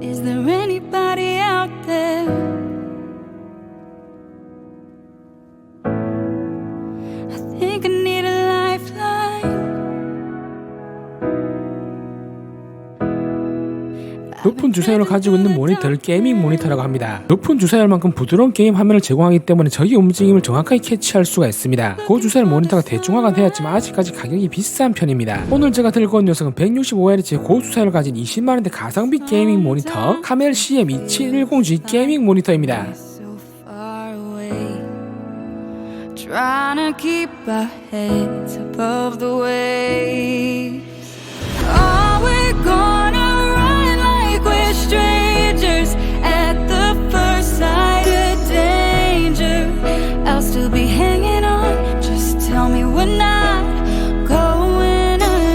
Is there anybody out there? I think I need a lifeline. 높은 주사율을 가지고 있는 모니터를 게이밍 모니터라고 합니다. 높은 주사율만큼 부드러운 게임 화면을 제공하기 때문에 적의 움직임을 정확하게 캐치할 수가 있습니다. 고주사율 모니터가 대중화가 되었지만 아직까지 가격이 비싼 편입니다. 오늘 제가 들고 온 녀석은 165Hz 고주사율을 가진 20만원대 가성비 게이밍 모니터 카멜 CM2710G 게이밍 모니터입니다. So far away, trying to keep our heads above the waves. Are we gonna run like we're strangers at the first sight of danger? I'll still be hanging on. Just tell me we're not going under.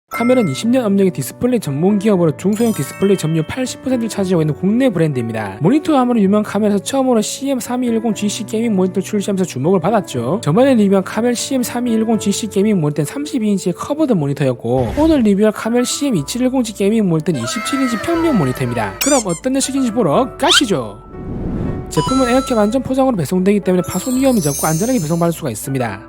카멜은 20년 업력의 디스플레이 전문 기업으로 중소형 디스플레이 점유율 80%를 차지하고 있는 국내 브랜드입니다. 모니터 화면으로 유명한 카멜에서 처음으로 CM3210GC 게이밍 모니터를 출시하면서 주목을 받았죠. 저번에 리뷰한 카멜 CM3210GC 게이밍 모니터는 32인치의 커버드 모니터였고 오늘 리뷰할 카멜 CM2710G 게이밍 모니터는 27인치 평면 모니터입니다. 그럼 어떤 녀석인지 보러 가시죠. 제품은 에어캡 안전 포장으로 배송되기 때문에 파손 위험이 적고 안전하게 배송받을 수가 있습니다.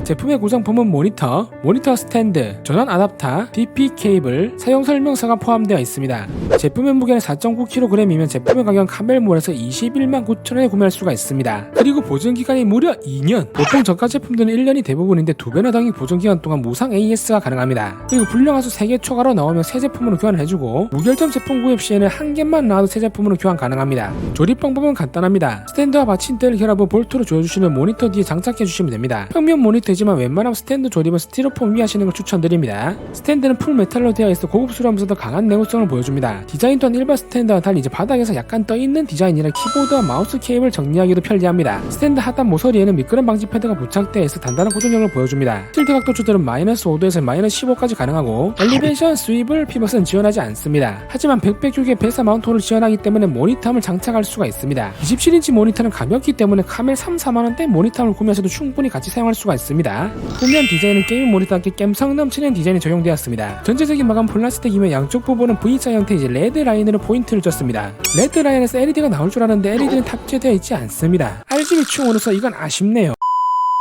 제품의 구성품은 모니터 스탠드, 전원 아답터, DP 케이블, 사용 설명서가 포함되어 있습니다. 제품의 무게는 4.9kg이면 제품의 가격은 카멜몰에서 21만 9천원에 구매할 수가 있습니다. 그리고 보증기간이 무려 2년! 보통 저가 제품들은 1년이 대부분인데 2배나 당긴 보증기간 동안 무상 AS가 가능합니다. 그리고 불량하수 3개 초과로 나오면 새 제품으로 교환해주고 무결점 제품 구입 시에는 1개만 나와도 새 제품으로 교환 가능합니다. 조립 방법은 간단합니다. 스탠드와 받침대를 결합해 볼트로 조여주시는 모니터 뒤에 장착해주시면 됩니다. 평면 모니터이지만 웬만하면 스탠드 조립은 스티로폼 위에 하시는 걸 추천드립니다. 스탠드는 풀 메탈로 되어 있어 고급스러우면서도 강한 내구성을 보여줍니다. 디자인 또한 일반 스탠드와 달리 이제 바닥에서 약간 떠있는 디자인이라 키보드와 마우스 케이블 정리하기도 편리합니다. 스탠드 하단 모서리에는 미끄럼 방지 패드가 부착되어 있어 단단한 고정력을 보여줍니다. 틸트 각도 조절은 마이너스 5도에서 마이너스 15까지 가능하고 엘리베이션, 스위블, 피벗은 지원하지 않습니다. 하지만 100/100의 배사 마운트를 지원하기 때문에 모니터함을 장착할 수가 있습니다. 27인치 모니터는 가볍기 때문에 카멜 3-4만원대 모니터함을 구매하셔도 충분히 같이 사용할 수가 있습니다. 후면 디자인은 게임 모니터와 함께 갬성 넘치는 디자인이 적용되었습니다. 전체적인 마감 플라스틱이며 양쪽 부분은 V자 형태의 레드 라인으로 포인트를 줬습니다. 레드 라인에서 LED가 나올 줄 알았는데 LED는 탑재되어 있지 않습니다. RGB 충원으로서 이건 아쉽네요.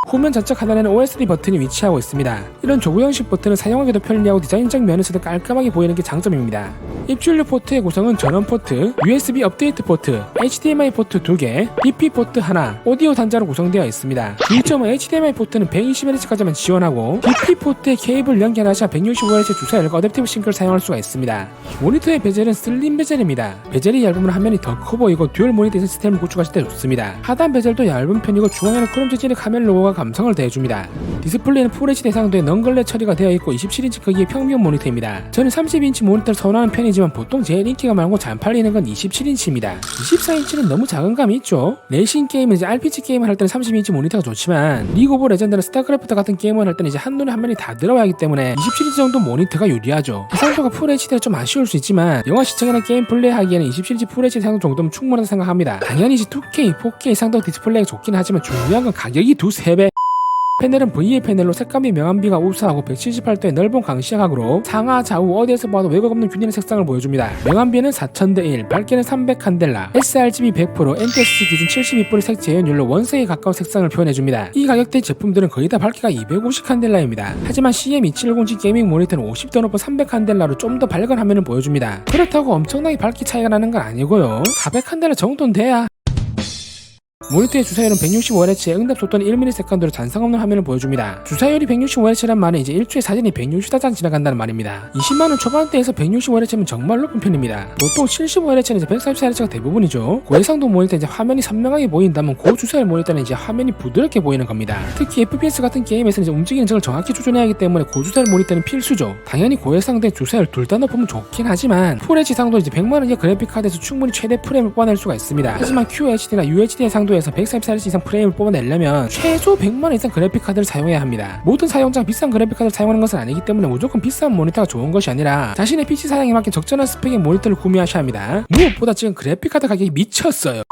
후면 좌측 하단에는 OSD 버튼이 위치하고 있습니다. 이런 조구 형식 버튼은 사용하기도 편리하고 디자인적 면에서도 깔끔하게 보이는 게 장점입니다. 입출력 포트의 구성은 전원 포트, USB 업데이트 포트, HDMI 포트 2개, DP 포트 하나, 오디오 단자로 구성되어 있습니다. 주의점은 HDMI 포트는 120Hz까지만 지원하고 DP 포트에 케이블 연결하셔 165Hz 주사율과 어댑티브 싱크를 사용할 수가 있습니다. 모니터의 베젤은 슬림 베젤입니다. 베젤이 얇으면 화면이 더 커 보이고 듀얼 모니터 시스템을 구축하실 때 좋습니다. 하단 베젤도 얇은 편이고 중앙에는 크롬 재질의 카멜 로고가 감성을 더해줍니다. 디스플레이는 FHD 해상도에 넌글렛 처리가 되어 있고 27인치 크기의 평면 모니터입니다. 저는 30인치 모니터를 선호하는 편이지만 보통 제일 인기가 많고 잘 팔리는 건 27인치입니다. 24인치는 너무 작은 감이 있죠. 레이싱 게임은 이제 RPG 게임을 할 때는 30인치 모니터가 좋지만 리그 오브 레전드나 스타크래프트 같은 게임을 할 때는 이제 한눈에 화면이 다 들어야 하기 때문에 27인치 정도 모니터가 유리하죠. 해상도가 FHD라 좀 아쉬울 수 있지만 영화 시청이나 게임 플레이하기에는 27인치 FHD 해상도 정도면 충분하다고 생각합니다. 당연히 이제 2K, 4K 해상도 디스플레이가 좋긴 하지만 중요한 건 가격이 2-3배. 패널은 VA 패널로 색감이 명암비가 우수하고 178도의 넓은 광시각으로 상하 좌우 어디에서 봐도 왜곡 없는 균일한 색상을 보여줍니다. 명암비는 4000:1, 밝기는 300칸델라, sRGB 100%, NTSC 기준 72%의 색 재현율로 원색에 가까운 색상을 표현해줍니다. 이 가격대 제품들은 거의 다 밝기가 250칸델라입니다. 하지만 CM2710G 게이밍 모니터는 50도 높은 300칸델라로 좀 더 밝은 화면을 보여줍니다. 그렇다고 엄청나게 밝기 차이가 나는 건 아니고요. 400칸델라 정도는 돼야. 모니터의 주사율은 165Hz의 응답 속도는 1ms로 잔상 없는 화면을 보여줍니다. 주사율이 165Hz란 말은 이제 1초에 사진이 160장 지나간다는 말입니다. 20만원 초반대에서 165Hz면 정말 높은 편입니다. 보통 75Hz는 이제 134Hz가 대부분이죠. 고해상도 모니터 이제 화면이 선명하게 보인다면 고주사율 모니터는 이제 화면이 부드럽게 보이는 겁니다. 특히 FPS 같은 게임에서는 이제 움직이는 점을 정확히 조준해야 하기 때문에 고주사율 모니터는 필수죠. 당연히 고해상도의 주사율 둘 다 높으면 좋긴 하지만 FHD 상도 이제 100만원 이하 그래픽 카드에서 충분히 최대 프레임을 뽑아낼 수가 있습니다. 하지만 QHD나 UHD 상도 정도에서 144Hz 이상 프레임을 뽑아내려면 최소 100만원 이상 그래픽카드를 사용해야 합니다. 모든 사용자가 비싼 그래픽카드를 사용하는 것은 아니기 때문에 무조건 비싼 모니터가 좋은 것이 아니라 자신의 PC 사양에 맞게 적절한 스펙의 모니터를 구매하셔야 합니다. 무엇보다 지금 그래픽카드 가격이 미쳤어요.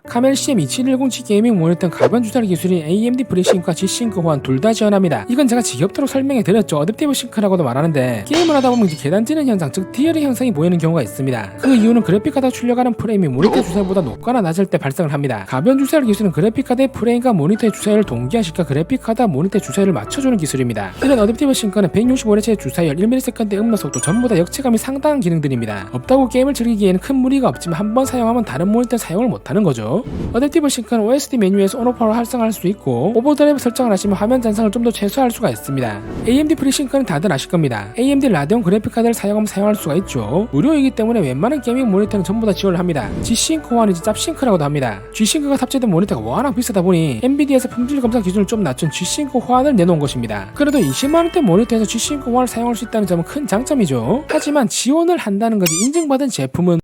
카멜 CM2710G 게이밍 모니터는 가변 주사율 기술인 AMD FreeSync과 G-Sync 호환 둘 다 지원합니다. 이건 제가 지겹도록 설명해 드렸죠. 어댑티브 싱크라고도 말하는데 게임을 하다 보면 이제 계단지는 현상, 즉 DL의 현상이 보이는 경우가 있습니다. 그 이유는 그래픽카드가 출력하는 프레임이 모니터 주사율보다 높거나 낮을 때 발생을 합니다. 가변 주사율 기술은 그래픽카드의 프레임과 모니터의 주사율을 동기화시켜 그래픽카드와 모니터의 주사율을 맞춰주는 기술입니다. 이런 어댑티브 싱크는 165Hz의 주사율, 1ms의 음로 속도 전부 다 역체감이 상당한 기능들입니다. 없다고 게임을 즐기기에는 큰 무리가 없지만 한번 사용하면 다른 모니터 사용을 못하는 거죠. 어댑티브 싱크는 OSD 메뉴에서 온오프로 활성화할 수 있고 오버드라이브 설정을 하시면 화면 잔상을 좀 더 최소화할 수가 있습니다. AMD FreeSync는 다들 아실 겁니다. AMD 라데온 그래픽카드를 사용하면 사용할 수가 있죠. 무료이기 때문에 웬만한 게이밍 모니터는 전부 다 지원을 합니다. G-Sync 호환은 이제 짭싱크라고도 합니다. G-Sync가 탑재된 모니터가 워낙 비싸다 보니 엔비디아에서 품질 검사 기준을 좀 낮춘 G-Sync 호환을 내놓은 것입니다. 그래도 20만원대 모니터에서 G-Sync 호환을 사용할 수 있다는 점은 큰 장점이죠. 하지만 지원을 한다는 것이 인증받은 제품은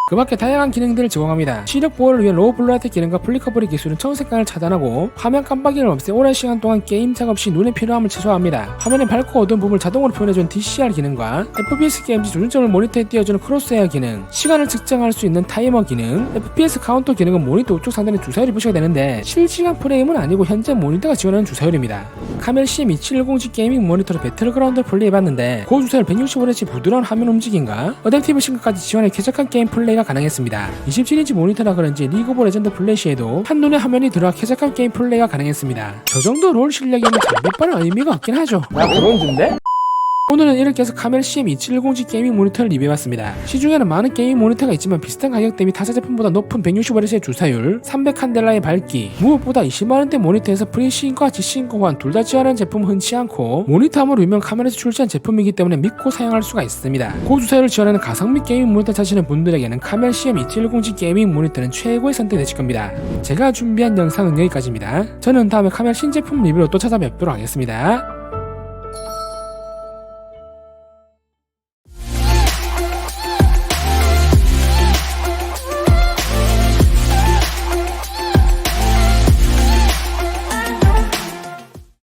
그 밖에 다양한 기능들을 제공합니다. 시력 보호를 위한 로우 블루라이트 기능과 플리커블리 기술은 청색광을 차단하고 화면 깜빡이를 없애 오랜 시간 동안 게임 작업 시 눈의 피로함을 최소화합니다. 화면의 밝고 어두운 부분을 자동으로 표현해주는 DCR 기능과 FPS 게임지 조준점을 모니터에 띄워주는 크로스헤어 기능, 시간을 측정할 수 있는 타이머 기능, FPS 카운터 기능은 모니터 우측 상단에 주사율이 표시가 되는데 실시간 프레임은 아니고 현재 모니터가 지원하는 주사율입니다. 카멜 CM2710G 게이밍 모니터로 배틀그라운드를 플레이해봤는데 고주사율 165Hz 부드러운 화면 움직임과 어댑티브 싱크까지 지원해 쾌적한 게임 플레이가 가능했습니다. 27인치 모니터라 그런지 리그 오브 레전드 플래시에도 한눈에 화면이 들어와 쾌적한 게임 플레이가 가능했습니다. 저 정도 롤 실력이면 장비빨은 의미가 없긴 하죠. 나 브론즈인데? 오늘은 이렇게 해서 카멜 CM2710G 게이밍 모니터를 리뷰해봤습니다. 시중에는 많은 게이밍 모니터가 있지만 비슷한 가격 대비 타사 제품보다 높은 165Hz의 주사율, 300칸델라의 밝기, 무엇보다 20만원대 모니터에서 FreeSync과 G-Sync 호환 둘 다 지원하는 제품은 흔치 않고 모니터함으로 유명 카멜에서 출시한 제품이기 때문에 믿고 사용할 수가 있습니다. 고주사율을 지원하는 가성비 게이밍 모니터 찾으시는 분들에게는 카멜 CM2710G 게이밍 모니터는 최고의 선택이 되실 겁니다. 제가 준비한 영상은 여기까지입니다. 저는 다음에 카멜 신제품 리뷰로 또 찾아뵙도록 하겠습니다.